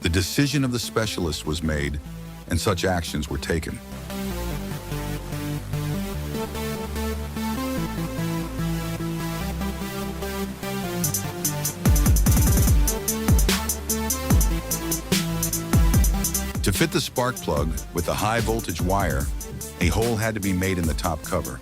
The decision of the specialist was made, and such actions were taken. To fit the spark plug with the high voltage wire, a hole had to be made in the top cover.